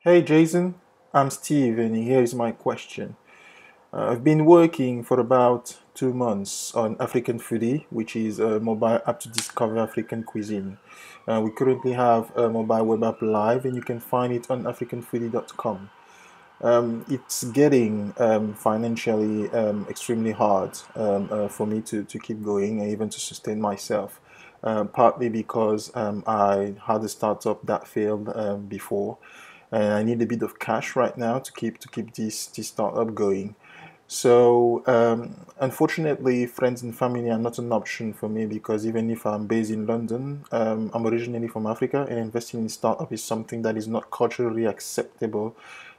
Hey Jason, I'm Steve, and here is my question. I've been working for about 2 months on African Foodie, which is a mobile app to discover African cuisine. We currently have a mobile web app live, and you can find it on africanfoodie.com. It's getting financially extremely hard for me to keep going and even to sustain myself. Partly because I had a startup that failed before, and I need a bit of cash right now to keep this startup going. So unfortunately, friends and family are not an option for me because even if I'm based in London, I'm originally from Africa, and investing in startup is something that is not culturally acceptable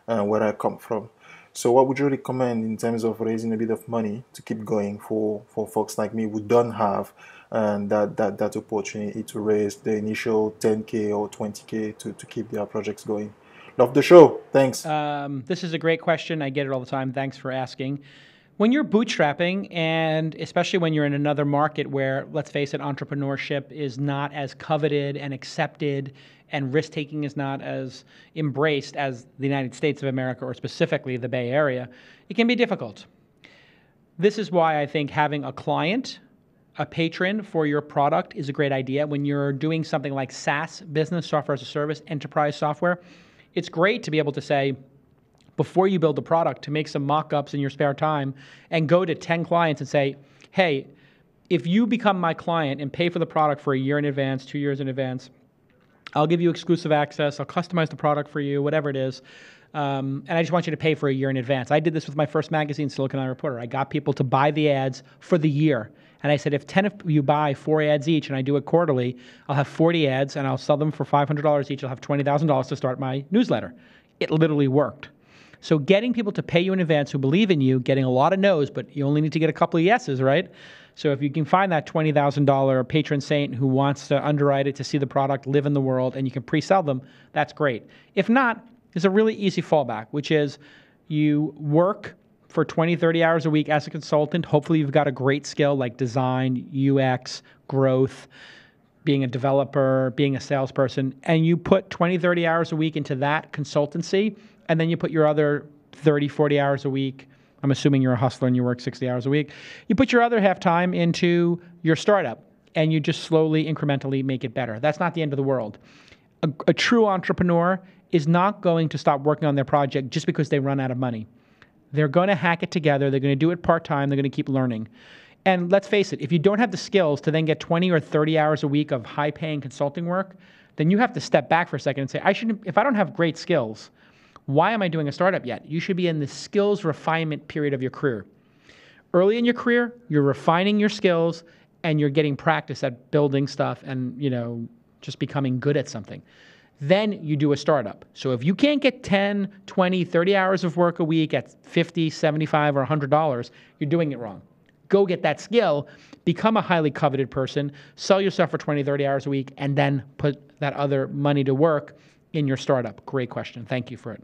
where I come from. So what would you recommend in terms of raising a bit of money to keep going for folks like me who don't have that opportunity to raise the initial 10K or 20K to keep their projects going? Love the show. Thanks. This is a great question. I get it all the time. Thanks for asking. When you're bootstrapping, and especially when you're in another market where, let's face it, entrepreneurship is not as coveted and accepted, and risk-taking is not as embraced as the United States of America, or specifically the Bay Area, it can be difficult. This is why I think having a client, a patron for your product is a great idea. When you're doing something like SaaS, business software as a service, enterprise software, it's great to be able to say, before you build the product, to make some mock-ups in your spare time and go to 10 clients and say, hey, if you become my client and pay for the product for a year in advance, 2 years in advance, I'll give you exclusive access, I'll customize the product for you, whatever it is, and I just want you to pay for a year in advance. I did this with my first magazine, Silicon Valley Reporter. I got people to buy the ads for the year. And I said, if 10 of you buy 4 ads each, and I do it quarterly, I'll have 40 ads, and I'll sell them for $500 each. I'll have $20,000 to start my newsletter. It literally worked. So getting people to pay you in advance who believe in you, getting a lot of no's, but you only need to get a couple of yeses, right? So if you can find that $20,000 patron saint who wants to underwrite it, to see the product, live in the world, and you can pre-sell them, that's great. If not, there's a really easy fallback, which is you work for 20, 30 hours a week as a consultant. Hopefully you've got a great skill like design, UX, growth, being a developer, being a salesperson, and you put 20, 30 hours a week into that consultancy, and then you put your other 30, 40 hours a week. I'm assuming you're a hustler and you work 60 hours a week. You put your other half time into your startup, and you just slowly, incrementally make it better. That's not the end of the world. A true entrepreneur is not going to stop working on their project just because they run out of money. They're going to hack it together. They're going to do it part-time. They're going to keep learning. And let's face it, if you don't have the skills to then get 20 or 30 hours a week of high-paying consulting work, then you have to step back for a second and say, if I don't have great skills, why am I doing a startup yet? You should be in the skills refinement period of your career. Early in your career, you're refining your skills and you're getting practice at building stuff and, just becoming good at something. Then you do a startup. So if you can't get 10, 20, 30 hours of work a week at $50, $75, or $100, you're doing it wrong. Go get that skill, become a highly coveted person, sell yourself for 20, 30 hours a week, and then put that other money to work in your startup. Great question. Thank you for it.